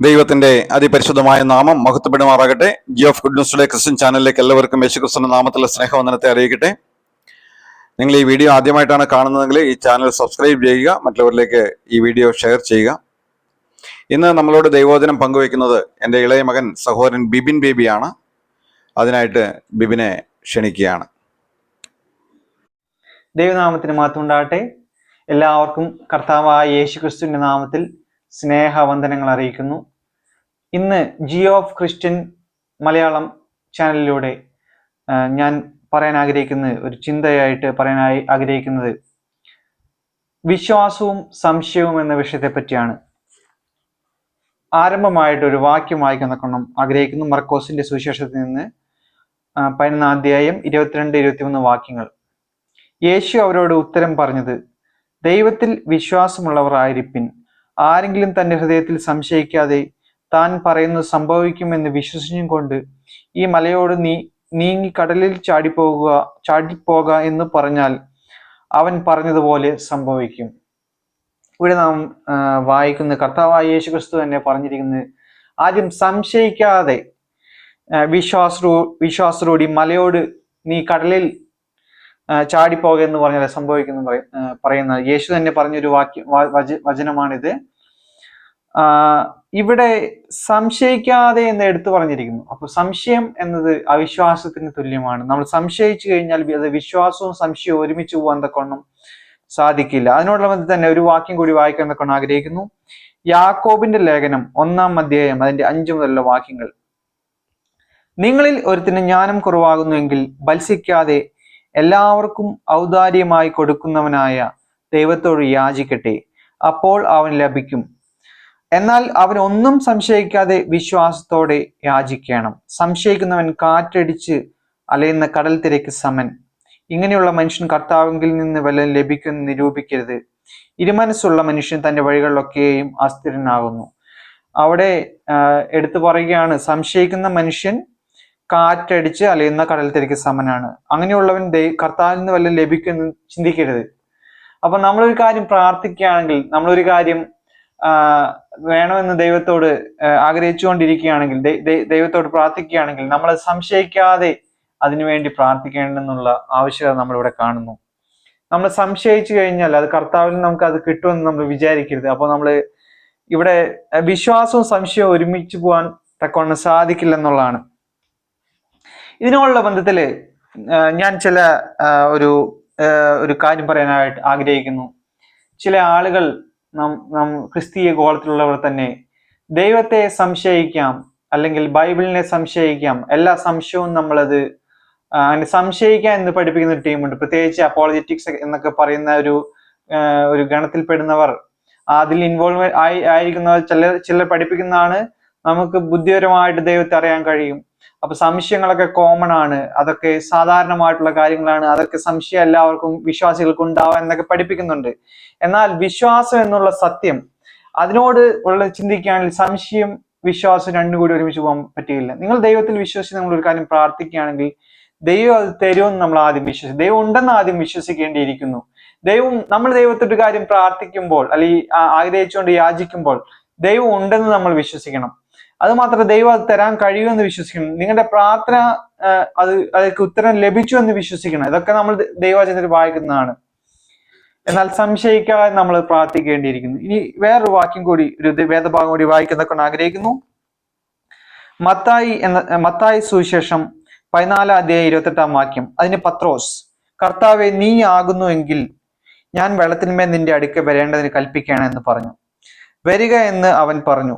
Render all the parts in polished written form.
ദൈവത്തിന്റെ അതിപരിശുദ്ധമായ നാമം മഹത്വപ്പെടുമാറാകട്ടെ. G of good ന്യൂസിലെ Christian ചാനലിലേക്ക് എല്ലാവർക്കും യേശുക്രിസ്തുവിന്റെ നാമത്തിലെ സ്നേഹവന്ദനത്തെ അറിയിക്കട്ടെ. നിങ്ങൾ ഈ വീഡിയോ ആദ്യമായിട്ടാണ് കാണുന്നതെങ്കിൽ ഈ ചാനൽ സബ്സ്ക്രൈബ് ചെയ്യുക, മറ്റുള്ളവരിലേക്ക് ഈ വീഡിയോ ഷെയർ ചെയ്യുക. ഇന്ന് നമ്മളോട് ദൈവവചനം പങ്കുവയ്ക്കുന്നത് എൻ്റെ ഇളയ മകൻ സഹോദരൻ ബിബിൻ ബേബിയാണ്. അതിനായിട്ട് ബിബിനെ ക്ഷണിക്കുകയാണ്. ദൈവനാമത്തിന് മഹത്വം ഉണ്ടാകട്ടെ. എല്ലാവർക്കും കർത്താവായ യേശുക്രിസ്തുവിന്റെ നാമത്തിൽ സ്നേഹവന്ദനങ്ങൾ അറിയിക്കുന്നു. ഇന്ന് ജി ഓഫ് ക്രിസ്ത്യൻ മലയാളം ചാനലിലൂടെ ഞാൻ പറയാൻ ആഗ്രഹിക്കുന്നത്, ഒരു ചിന്തയായിട്ട് പറയാൻ ആഗ്രഹിക്കുന്നത് വിശ്വാസവും സംശയവും എന്ന വിഷയത്തെ പറ്റിയാണ്. ആരംഭമായിട്ട് ഒരു വാക്യം വായിക്കാൻ ആഗ്രഹിക്കുന്നു. മർക്കോസിന്റെ സുവിശേഷത്തിൽ നിന്ന് 11 അധ്യായം 22-23 വാക്യങ്ങൾ. യേശു അവരോട് ഉത്തരം പറഞ്ഞത്, ദൈവത്തിൽ വിശ്വാസമുള്ളവർ ആയിരിപ്പിൻ. ആരെങ്കിലും തന്റെ ഹൃദയത്തിൽ സംശയിക്കാതെ താൻ പറയുന്നത് സംഭവിക്കുമെന്ന് വിശ്വസിച്ചും കൊണ്ട് ഈ മലയോട് നീങ്ങി കടലിൽ ചാടിപ്പോക എന്ന് പറഞ്ഞാൽ അവൻ പറഞ്ഞതുപോലെ സംഭവിക്കും. ഇവിടെ നാം വായിക്കുന്ന കർത്താവായ യേശുക്രിസ്തു തന്നെ പറഞ്ഞിരിക്കുന്നത്, ആദ്യം സംശയിക്കാതെ വിശ്വാസത്തോടെ മലയോട് നീ കടലിൽ ചാടിപ്പോക എന്ന് പറഞ്ഞാൽ സംഭവിക്കുന്നു പറയുന്ന യേശു തന്നെ പറഞ്ഞൊരു വചനമാണിത്. ഇവിടെ സംശയിക്കാതെ എന്ന് എടുത്തു പറഞ്ഞിരിക്കുന്നു. അപ്പൊ സംശയം എന്നത് അവിശ്വാസത്തിന് തുല്യമാണ്. നമ്മൾ സംശയിച്ചു കഴിഞ്ഞാൽ അത് വിശ്വാസവും സംശയവും ഒരുമിച്ച് പോകാൻ തക്കവണ്ണം സാധിക്കില്ല. അതിനോടുള്ള ബന്ധത്തിൽ തന്നെ ഒരു വാക്യം കൂടി വായിക്കാൻ തക്കവണ്ണം ആഗ്രഹിക്കുന്നു. യാക്കോബിന്റെ ലേഖനം 1-ാം അധ്യായം അതിന്റെ 5 മുതലുള്ള വാക്യങ്ങൾ. നിങ്ങളിൽ ഒരുത്തിന് ജ്ഞാനം കുറവാകുന്നുവെങ്കിൽ ഭത്സിക്കാതെ എല്ലാവർക്കും ഔദാര്യമായി കൊടുക്കുന്നവനായ ദൈവത്തോട് യാചിക്കട്ടെ, അപ്പോൾ അവൻ ലഭിക്കും. എന്നാൽ അവൻ ഒന്നും സംശയിക്കാതെ വിശ്വാസത്തോടെ യാചിക്കണം. സംശയിക്കുന്നവൻ കാറ്റടിച്ച് അലയുന്ന കടൽ തിരക്ക് സമൻ. ഇങ്ങനെയുള്ള മനുഷ്യൻ കർത്താവിൽ നിന്ന് വല്ലതും ലഭിക്കുമെന്ന് നിരൂപിക്കരുത്. ഇരുമനസ്സുള്ള മനുഷ്യൻ തന്റെ വഴികളിലൊക്കെയും അസ്ഥിരനാകുന്നു. അവിടെ എടുത്തു പറയുകയാണ്, സംശയിക്കുന്ന മനുഷ്യൻ കാറ്റടിച്ച് അലയുന്ന കടൽ തിരക്ക് സമനാണ്. അങ്ങനെയുള്ളവൻ കർത്താവിൽ നിന്ന് വല്ലതും ലഭിക്കുമെന്ന് ചിന്തിക്കരുത്. അപ്പൊ നമ്മളൊരു കാര്യം പ്രാർത്ഥിക്കുകയാണെങ്കിൽ, നമ്മളൊരു കാര്യം വേണമെന്ന് ദൈവത്തോട് ആഗ്രഹിച്ചുകൊണ്ടിരിക്കുകയാണെങ്കിൽ, ദൈവത്തോട് പ്രാർത്ഥിക്കുകയാണെങ്കിൽ നമ്മൾ സംശയിക്കാതെ അതിനുവേണ്ടി പ്രാർത്ഥിക്കേണ്ടെന്നുള്ള ആവശ്യകത നമ്മളിവിടെ കാണുന്നു. നമ്മൾ സംശയിച്ചു കഴിഞ്ഞാൽ അത് കർത്താവിൽ നമുക്ക് അത് കിട്ടുമെന്ന് നമ്മൾ വിചാരിക്കരുത്. അപ്പോൾ നമ്മൾ ഇവിടെ വിശ്വാസവും സംശയവും ഒരുമിച്ച് പോകാൻ തക്കവണ്ണം സാധിക്കില്ലെന്നുള്ളതാണ്. ഇതിനോടുള്ള ബന്ധത്തില് ഞാൻ ചില ഒരു കാര്യം പറയാനായിട്ട് ആഗ്രഹിക്കുന്നു. ചില ആളുകൾ ക്രിസ്തീയ ഗോളത്തിലുള്ളവർ തന്നെ ദൈവത്തെ സംശയിക്കാം, അല്ലെങ്കിൽ ബൈബിളിനെ സംശയിക്കാം, എല്ലാ സംശയവും നമ്മളത് സംശയിക്കാം എന്ന് പഠിപ്പിക്കുന്ന ഒരു ടീമുണ്ട്. പ്രത്യേകിച്ച് അപ്പോളജറ്റിക്സ് എന്നൊക്കെ പറയുന്ന ഒരു ഗണത്തിൽപ്പെടുന്നവർ, അതിൽ ഇൻവോൾവ് ആയിരിക്കുന്നവർ ചിലർ പഠിപ്പിക്കുന്നതാണ് നമുക്ക് ബുദ്ധിപരമായിട്ട് ദൈവത്തെ അറിയാൻ കഴിയും. അപ്പൊ സംശയങ്ങളൊക്കെ കോമൺ ആണ്, അതൊക്കെ സാധാരണമായിട്ടുള്ള കാര്യങ്ങളാണ്, അതൊക്കെ സംശയം എല്ലാവർക്കും വിശ്വാസികൾക്ക് ഉണ്ടാവാം എന്നൊക്കെ പഠിപ്പിക്കുന്നുണ്ട്. എന്നാൽ വിശ്വാസം എന്നുള്ള സത്യം, അതിനോട് ഉള്ള ചിന്തിക്കുകയാണെങ്കിൽ സംശയം വിശ്വാസം രണ്ടും കൂടി ഒരുമിച്ച് പോകാൻ പറ്റുകയില്ല. നിങ്ങൾ ദൈവത്തിൽ വിശ്വസിച്ച് നമ്മൾ ഒരു കാര്യം പ്രാർത്ഥിക്കുകയാണെങ്കിൽ ദൈവം അത് തരുമെന്ന് നമ്മൾ ആദ്യം വിശ്വസിക്കും. ദൈവം ഉണ്ടെന്ന് ആദ്യം വിശ്വസിക്കേണ്ടിയിരിക്കുന്നു. നമ്മൾ ദൈവത്തിന്റെ കാര്യം പ്രാർത്ഥിക്കുമ്പോൾ അല്ലെങ്കിൽ ആഗ്രഹിച്ചുകൊണ്ട് യാചിക്കുമ്പോൾ ദൈവം ഉണ്ടെന്ന് നമ്മൾ വിശ്വസിക്കണം. അത് മാത്രം ദൈവം അത് തരാൻ കഴിയുമെന്ന് വിശ്വസിക്കണം. നിങ്ങളുടെ പ്രാർത്ഥന അതിற்கு ഉത്തരം ലഭിച്ചു എന്ന് വിശ്വസിക്കണം. ഇതൊക്കെ നമ്മൾ ദൈവവചനത്തിൽ വായിക്കുന്നതാണ്. എന്നാൽ സംശയിക്കാതെ നമ്മൾ പ്രാർത്ഥിക്കേണ്ടിയിരിക്കുന്നു. ഇനി വേറൊരു വാക്യം കൂടി, ഒരു വേദഭാഗം കൂടി വായിക്കുന്നതൊക്കെ ആഗ്രഹിക്കുന്നു. മത്തായി സുവിശേഷം 14-ാം അധ്യായം 28-ാം വാക്യം. അതിന് പത്രോസ്, കർത്താവെ നീ ആകുന്നുവെങ്കിൽ ഞാൻ വെള്ളത്തിന്മേൽ നിന്റെ അടുക്കൽ വരേണ്ടതിന് കൽപ്പിക്കുകയാണെന്ന് പറഞ്ഞു. വരിക എന്ന് അവൻ പറഞ്ഞു.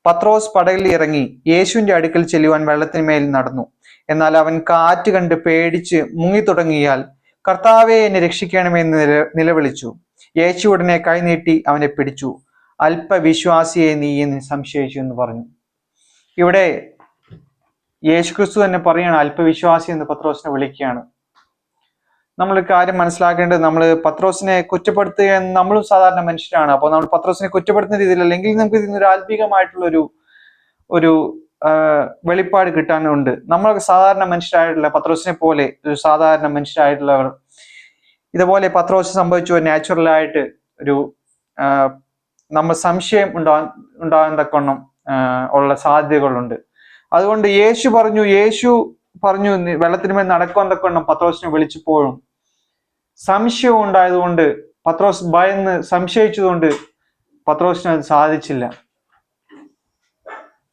പത്രോസ് പടകിൽ ഇറങ്ങി യേശുവിന്റെ അടുക്കൽ ചെല്ലുവാൻ വെള്ളത്തിന്മേൽ നടന്നു. എന്നാൽ അവൻ കാറ്റ് കണ്ട് പേടിച്ച് മുങ്ങി തുടങ്ങിയാൽ കർത്താവെ എന്നെ രക്ഷിക്കണമെന്ന് നിലവിളിച്ചു. യേശു ഉടനെ കൈനീട്ടി അവനെ പിടിച്ചു. അല്പവിശ്വാസിയെ നീ എന്ന് സംശയിച്ചു എന്ന് പറഞ്ഞു. ഇവിടെ യേശുക്രിസ്തു തന്നെ പറയാണ് അല്പവിശ്വാസി എന്ന് പത്രോസിനെ വിളിക്കുകയാണ്. നമ്മൾ കാര്യം മനസ്സിലാക്കേണ്ടത്, നമ്മൾ പത്രോസിനെ കുറ്റപ്പെടുത്തുക എന്ന് നമ്മളും സാധാരണ മനുഷ്യരാണ്. അപ്പോൾ നമ്മൾ പത്രോസിനെ കുറ്റപ്പെടുത്തുന്ന രീതിയിൽ, അല്ലെങ്കിൽ നമുക്ക് ഇതിനൊരു ആത്മീകമായിട്ടുള്ള ഒരു വെളിപ്പാട് കിട്ടാനുണ്ട്. നമ്മളൊക്കെ സാധാരണ മനുഷ്യരായിട്ടുള്ള പത്രോസിനെ പോലെ ഒരു സാധാരണ മനുഷ്യരായിട്ടുള്ളവർ ഇതുപോലെ പത്രോസ് സംഭവിച്ചു നാച്ചുറലായിട്ട് ഒരു നമ്മൾ സംശയം ഉണ്ടാകാൻ തക്കവണ്ണം ഉള്ള സാധ്യതകളുണ്ട്. അതുകൊണ്ട് യേശു പറഞ്ഞു വെള്ളത്തിന്മേൽ നടക്കുമെന്നൊക്കെ പത്രോസിനെ വിളിച്ചപ്പോഴും സംശയം ഉണ്ടായതുകൊണ്ട് പത്രോസ് ഭയന്ന് സംശയിച്ചതുകൊണ്ട് പത്രോസിന് അത് സാധിച്ചില്ല.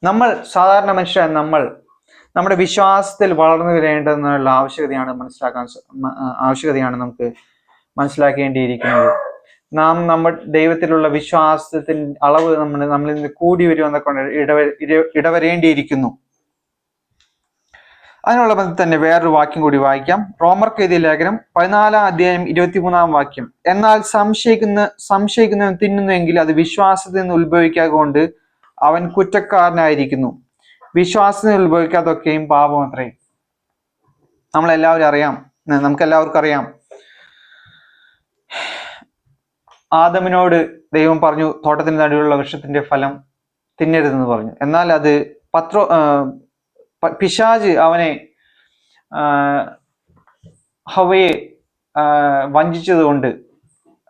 നമ്മൾ സാധാരണ മനുഷ്യരായ നമ്മുടെ വിശ്വാസത്തിൽ വളർന്നു വരേണ്ടതെന്നുള്ള ആവശ്യകതയാണ് നമുക്ക് മനസ്സിലാക്കേണ്ടിയിരിക്കുന്നത്. നാം നമ്മുടെ ദൈവത്തിലുള്ള വിശ്വാസത്തിന്റെ അളവ് നമ്മളിൽ നിന്ന് കൂടി വരുമെന്നൊക്കെ ഇടവരേണ്ടിയിരിക്കുന്നു. അതിനുള്ള ബന്ധത്തിൽ തന്നെ വേറൊരു വാക്യം കൂടി വായിക്കാം. റോമർക്ക് എഴുതിയ ലേഖനം 14 അധ്യായം 23 വാക്യം. എന്നാൽ സംശയിക്കുന്നവൻ തിന്നുന്നെങ്കിൽ അത് വിശ്വാസത്തിൽ നിന്ന് ഉത്ഭവിക്കാകൊണ്ട് അവൻ കുറ്റക്കാരനായിരിക്കുന്നു. വിശ്വാസത്തിൽ നിന്ന് ഉത്ഭവിക്കാതൊക്കെയും പാപമത്രേ. നമുക്കെല്ലാവർക്കും അറിയാം, ആദമിനോട് ദൈവം പറഞ്ഞു തോട്ടത്തിന് നടുവിലുള്ള വൃക്ഷത്തിന്റെ ഫലം തിന്നരുതെന്ന് പറഞ്ഞു. എന്നാൽ അത് പിശാച് അവനെ ഹവ്വയെ വഞ്ചിച്ചത് കൊണ്ട്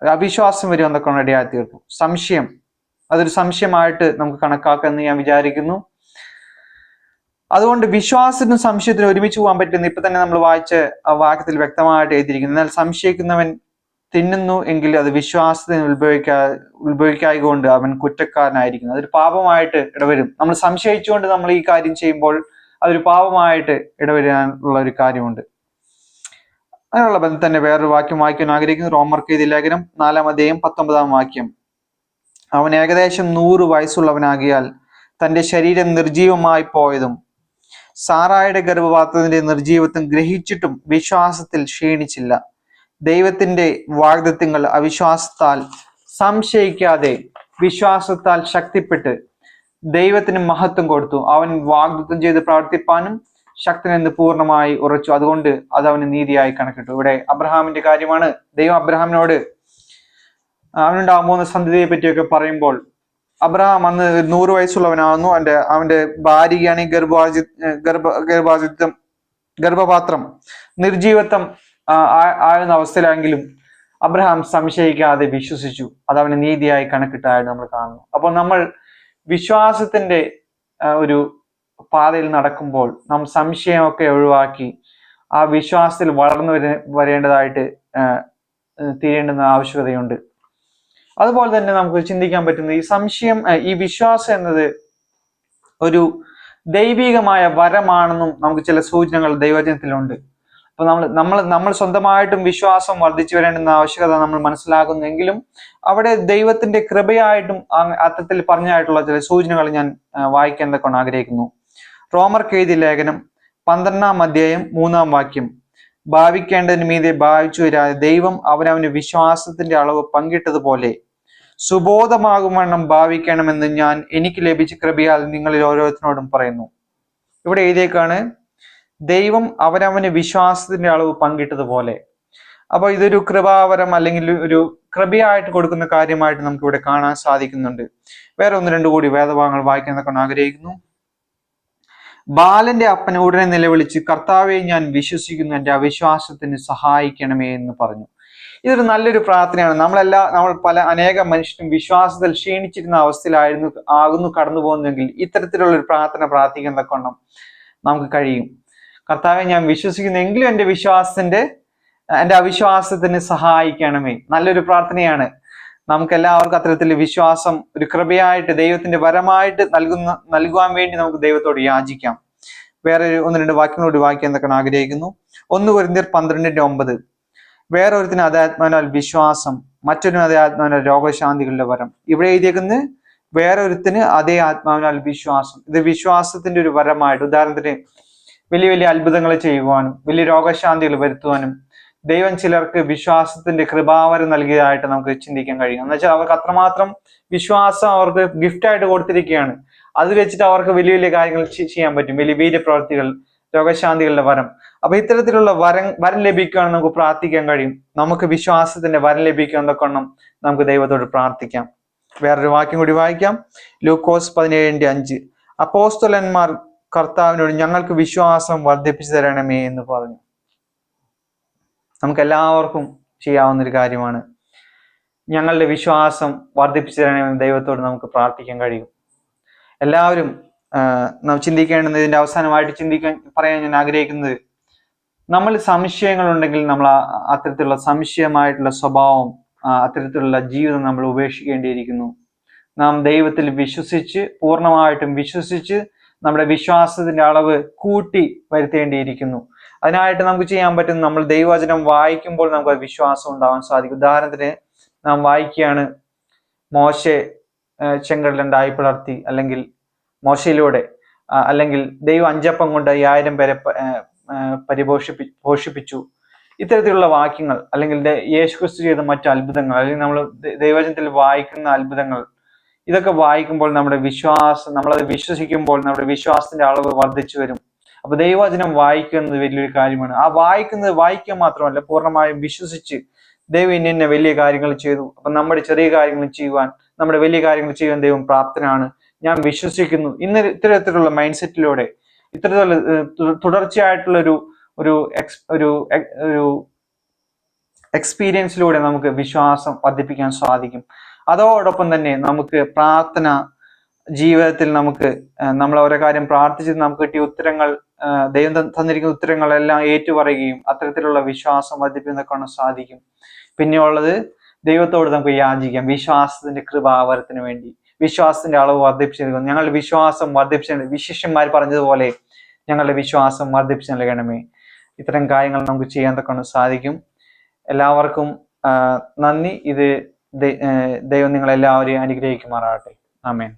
അവിശ്വാസം വരും എന്നൊക്കെ ഇടയായി തീർന്നു. സംശയം അതൊരു സംശയമായിട്ട് നമുക്ക് കണക്കാക്കാമെന്ന് ഞാൻ വിചാരിക്കുന്നു. അതുകൊണ്ട് വിശ്വാസത്തിനും സംശയത്തിനും ഒരുമിച്ച് പോകാൻ പറ്റുന്ന ഇപ്പൊ തന്നെ നമ്മൾ വായിച്ച ആ വാക്യത്തിൽ വ്യക്തമായിട്ട് എഴുതിയിരിക്കുന്നു. എന്നാൽ സംശയിക്കുന്നവൻ തിന്നുന്നു എങ്കിൽ അത് വിശ്വാസത്തിന് ഉത്ഭവിക്കായകൊണ്ട് അവൻ കുറ്റക്കാരനായിരിക്കുന്നു. അതൊരു പാപമായിട്ട് ഇടവരും. നമ്മൾ സംശയിച്ചുകൊണ്ട് നമ്മൾ ഈ കാര്യം ചെയ്യുമ്പോൾ അതൊരു പാപമായിട്ട് ഇടവരാനുള്ള ഒരു കാര്യമുണ്ട്. അതിനുള്ള ബന്ധം തന്നെ വേറൊരു വാക്യം വായിക്കാൻ ആഗ്രഹിക്കുന്നു. റോമർക്ക് എഴുതിയ ലേഖനം 4 അധ്യായം 19 വാക്യം. അവൻ ഏകദേശം 100 വയസ്സുള്ളവനാകിയാൽ തന്റെ ശരീരം നിർജീവമായി പോയതും സാറായുടെ ഗർഭപാത്രത്തിന്റെ നിർജീവത്വം ഗ്രഹിച്ചിട്ടും വിശ്വാസത്തിൽ ക്ഷീണിച്ചില്ല. ദൈവത്തിന്റെ വാഗ്ദത്തങ്ങൾ അവിശ്വാസത്താൽ സംശയിക്കാതെ വിശ്വാസത്താൽ ശക്തിപ്പെട്ട് ദൈവത്തിന് മഹത്വം കൊടുത്തു. അവൻ വാഗ്ദത്തം ചെയ്ത് പ്രവർത്തിപ്പാനും ശക്തനെന്ന് പൂർണ്ണമായി ഉറച്ചു. അതുകൊണ്ട് അത് അവന് നീതിയായി കണക്കിട്ടു. ഇവിടെ അബ്രഹാമിന്റെ കാര്യമാണ്. ദൈവം അബ്രഹാമിനോട് അവനുണ്ടാകാൻ പോകുന്ന സന്തതിയെ പറ്റിയൊക്കെ പറയുമ്പോൾ അബ്രഹാം അന്ന് 100 വയസ്സുള്ളവനാകുന്നു. അവന്റെ ഭാര്യയാണെങ്കിൽ ഗർഭപാത്രം നിർജീവത്വം ആകുന്ന അവസ്ഥയിലാണെങ്കിലും അബ്രഹാം സംശയിക്കാതെ വിശ്വസിച്ചു. അത് അവന് നീതിയായി കണക്കിട്ടായിട്ട് നമ്മൾ കാണുന്നു. അപ്പോൾ നമ്മൾ വിശ്വാസത്തിന്റെ ഒരു പാതയിൽ നടക്കുമ്പോൾ നാം സംശയമൊക്കെ ഒഴിവാക്കി ആ വിശ്വാസത്തിൽ വളർന്നു വരേണ്ടതായിട്ട് തീരേണ്ടുന്ന ആവശ്യകതയുണ്ട്. അതുപോലെ തന്നെ നമുക്ക് ചിന്തിക്കാൻ പറ്റുന്ന ഈ വിശ്വാസം എന്നത് ഒരു ദൈവികമായ വരമാണെന്നും നമുക്ക് ചില സൂചനകൾ ദൈവവചനത്തിലുണ്ട്. അപ്പൊ നമ്മൾ സ്വന്തമായിട്ടും വിശ്വാസം വർദ്ധിച്ചു വരേണ്ടുന്ന ആവശ്യകത നമ്മൾ മനസ്സിലാക്കുന്നെങ്കിലും അവിടെ ദൈവത്തിന്റെ കൃപയായിട്ടും അർത്ഥത്തിൽ പറഞ്ഞായിട്ടുള്ള ചില സൂചനകൾ ഞാൻ വായിക്കാൻ കൊണ്ട് ആഗ്രഹിക്കുന്നു. റോമർക്ക് എഴുതിയ ലേഖനം 12 അധ്യായം 3 വാക്യം. ഭാവിക്കേണ്ടതിന് മീതെ ഭാവിച്ചു വരാതെ ദൈവം അവനവന് വിശ്വാസത്തിന്റെ അളവ് പങ്കിട്ടതുപോലെ സുബോധമാകും വണ്ണം ഭാവിക്കണമെന്ന് ഞാൻ എനിക്ക് ലഭിച്ച കൃപയാൽ നിങ്ങളിൽ ഓരോരുത്തരോടും പറയുന്നു. ഇവിടെ എഴുതിയേക്കാണ് ദൈവം അവനവന് വിശ്വാസത്തിന്റെ അളവ് പങ്കിട്ടതുപോലെ. അപ്പൊ ഇതൊരു കൃപാവരം അല്ലെങ്കിൽ ഒരു കൃപയായിട്ട് കൊടുക്കുന്ന കാര്യമായിട്ട് നമുക്ക് ഇവിടെ കാണാൻ സാധിക്കുന്നുണ്ട്. വേറെ 1-2 കൂടി വേദഭാഗങ്ങൾ വായിക്കാൻ കൊണ്ട് ആഗ്രഹിക്കുന്നു. ബാലന്റെ അപ്പൻ ഉടനെ നിലവിളിച്ച് കർത്താവെ ഞാൻ വിശ്വസിക്കുന്നു, എന്റെ അവിശ്വാസത്തിന് സഹായിക്കണമേ എന്ന് പറഞ്ഞു. ഇതൊരു നല്ലൊരു പ്രാർത്ഥനയാണ്. നമ്മൾ അനേകം മനുഷ്യരും വിശ്വാസത്തിൽ ക്ഷീണിച്ചിരുന്ന അവസ്ഥയിലാകുന്നു കടന്നു പോകുന്നെങ്കിൽ ഇത്തരത്തിലുള്ള ഒരു പ്രാർത്ഥന പ്രാർത്ഥിക്കാൻ തക്കവണ്ണം നമുക്ക് കഴിയും. കർത്താവെ ഞാൻ വിശ്വസിക്കുന്നു, എങ്കിലും എന്റെ അവിശ്വാസത്തിന് സഹായിക്കണമേ. നല്ലൊരു പ്രാർത്ഥനയാണ്. നമുക്കെല്ലാവർക്കും അത്തരത്തിൽ വിശ്വാസം ഒരു കൃപയായിട്ട് ദൈവത്തിന്റെ വരമായിട്ട് നൽകുവാൻ വേണ്ടി നമുക്ക് ദൈവത്തോട് യാചിക്കാം. വേറെ 1-2 വാക്യങ്ങളോട് വായിക്കാൻ എന്തൊക്കെ ആഗ്രഹിക്കുന്നു. 1 കൊരിന്ത്യർ 12:9. വേറൊരുത്തിന് അതേ ആത്മാവിനാൽ വിശ്വാസം, മറ്റൊരു അതേ ആത്മാവിനാൽ രോഗശാന്തികളുടെ വരം. ഇവിടെ എഴുതിയേക്കുന്നത് വേറൊരുത്തിന് അതേ ആത്മാവിനാൽ വിശ്വാസം. ഇത് വിശ്വാസത്തിന്റെ ഒരു വരമായിട്ട്, ഉദാഹരണത്തിന് വലിയ വലിയ അത്ഭുതങ്ങൾ ചെയ്യുവാനും വലിയ രോഗശാന്തികൾ വരുത്തുവാനും ദൈവം ചിലർക്ക് വിശ്വാസത്തിന്റെ കൃപാവരം നൽകിയതായിട്ട് നമുക്ക് ചിന്തിക്കാൻ കഴിയും. എന്ന് വെച്ചാൽ അവർക്ക് അത്രമാത്രം വിശ്വാസം അവർക്ക് ഗിഫ്റ്റായിട്ട് കൊടുത്തിരിക്കുകയാണ്. അത് വെച്ചിട്ട് അവർക്ക് വലിയ വലിയ കാര്യങ്ങൾ ചെയ്യാൻ പറ്റും, വലിയ വീര്യപ്രവർത്തികൾ, രോഗശാന്തികളുടെ വരം. അപ്പൊ ഇത്തരത്തിലുള്ള വരം ലഭിക്കുകയാണെന്ന് നമുക്ക് പ്രാർത്ഥിക്കാൻ കഴിയും. നമുക്ക് വിശ്വാസത്തിന്റെ വരം ലഭിക്കുന്നതൊക്കെ നമുക്ക് ദൈവത്തോട് പ്രാർത്ഥിക്കാം. വേറൊരു വാക്യം കൂടി വായിക്കാം. ലൂക്കോസ് 17:5. അപ്പോസ്തലന്മാർ കർത്താവിനോട് ഞങ്ങൾക്ക് വിശ്വാസം വർദ്ധിപ്പിച്ചു തരണമേ എന്ന് പറഞ്ഞു. നമുക്ക് എല്ലാവർക്കും ചെയ്യാവുന്ന ഒരു കാര്യമാണ്. ഞങ്ങളുടെ വിശ്വാസം വർദ്ധിപ്പിച്ചു തരണമെന്ന് ദൈവത്തോട് നമുക്ക് പ്രാർത്ഥിക്കാൻ കഴിയും. എല്ലാവരും നാം ചിന്തിക്കേണ്ടുന്നത്, ഇതിന്റെ അവസാനമായിട്ട് പറയാൻ ഞാൻ ആഗ്രഹിക്കുന്നത്, നമ്മൾ സംശയങ്ങൾ ഉണ്ടെങ്കിൽ നമ്മൾ അത്തരത്തിലുള്ള സംശയമായിട്ടുള്ള സ്വഭാവം, അത്തരത്തിലുള്ള ജീവിതം നമ്മൾ ഉപേക്ഷിക്കേണ്ടിയിരിക്കുന്നു. നാം ദൈവത്തിൽ പൂർണ്ണമായിട്ടും വിശ്വസിച്ച് നമ്മുടെ വിശ്വാസത്തിന്റെ അളവ് കൂട്ടി വരുത്തേണ്ടിയിരിക്കുന്നു. അതിനായിട്ട് നമുക്ക് ചെയ്യാൻ പറ്റും, നമ്മൾ ദൈവവചനം വായിക്കുമ്പോൾ നമുക്ക് വിശ്വാസം ഉണ്ടാവാൻ സാധിക്കും. ഉദാഹരണത്തിന് നാം വായിക്കുകയാണ്, മോശെ ചെങ്കടലുണ്ടായി പിളർത്തി, അല്ലെങ്കിൽ മോശയിലൂടെ, അല്ലെങ്കിൽ ദൈവം 5 അപ്പം കൊണ്ട് 5000 പേരെ പോഷിപ്പിച്ചു. ഇത്തരത്തിലുള്ള വാക്യങ്ങൾ, അല്ലെങ്കിൽ യേശുക്രിസ്തു ചെയ്ത മറ്റു അത്ഭുതങ്ങൾ, അല്ലെങ്കിൽ നമ്മൾ ദൈവവചനത്തിൽ വായിക്കുന്ന അത്ഭുതങ്ങൾ, ഇതൊക്കെ വായിക്കുമ്പോൾ നമ്മളത് വിശ്വസിക്കുമ്പോൾ നമ്മുടെ വിശ്വാസത്തിന്റെ അളവ് വർദ്ധിച്ചു വരും. അപ്പൊ ദൈവവചനം വായിക്കുന്നത് വലിയൊരു കാര്യമാണ്. വായിക്കുക മാത്രമല്ല, പൂർണ്ണമായും വിശ്വസിച്ച് ദൈവം ഇന്ന വലിയ കാര്യങ്ങൾ ചെയ്തു, അപ്പൊ നമ്മുടെ ചെറിയ കാര്യങ്ങൾ ചെയ്യുവാൻ, നമ്മുടെ വലിയ കാര്യങ്ങൾ ചെയ്യാൻ ദൈവം പ്രാപ്തനാണ്, ഞാൻ വിശ്വസിക്കുന്നു. ഇത്തരത്തിലുള്ള മൈൻഡ് സെറ്റിലൂടെ, ഇത്തരത്തിലുള്ള തുടർച്ചയായിട്ടുള്ള ഒരു എക്സ്പീരിയൻസിലൂടെ നമുക്ക് വിശ്വാസം വർദ്ധിപ്പിക്കാൻ സാധിക്കും. അതോടൊപ്പം തന്നെ നമുക്ക് പ്രാർത്ഥന ജീവിതത്തിൽ നമ്മൾ ഓരോ കാര്യം പ്രാർത്ഥിച്ച് നമുക്ക് കിട്ടിയ ഉത്തരങ്ങൾ, ദൈവം തന്നിരിക്കുന്ന ഉത്തരങ്ങളെല്ലാം ഏറ്റുപറയുകയും അത്തരത്തിലുള്ള വിശ്വാസം വർദ്ധിപ്പിക്കുന്നതൊക്കെ സാധിക്കും. പിന്നെയുള്ളത്, ദൈവത്തോട് നമുക്ക് യാചിക്കാം വിശ്വാസത്തിന്റെ കൃപാവരത്തിന് വേണ്ടി, വിശ്വാസത്തിന്റെ അളവ് വർദ്ധിപ്പിച്ചു. ഞങ്ങളുടെ വിശ്വാസം വർദ്ധിപ്പിച്ചു, ശിഷ്യന്മാർ പറഞ്ഞതുപോലെ ഞങ്ങളുടെ വിശ്വാസം വർദ്ധിപ്പിച്ചു നൽകണമേ. ഇത്തരം കാര്യങ്ങൾ നമുക്ക് ചെയ്യാൻ തക്കൊണ്ട് സാധിക്കും. എല്ലാവർക്കും നന്ദി. ദൈവം നിങ്ങളെല്ലാവരെയും അനുഗ്രഹിക്കുമാറാകട്ടെ. ആമേൻ.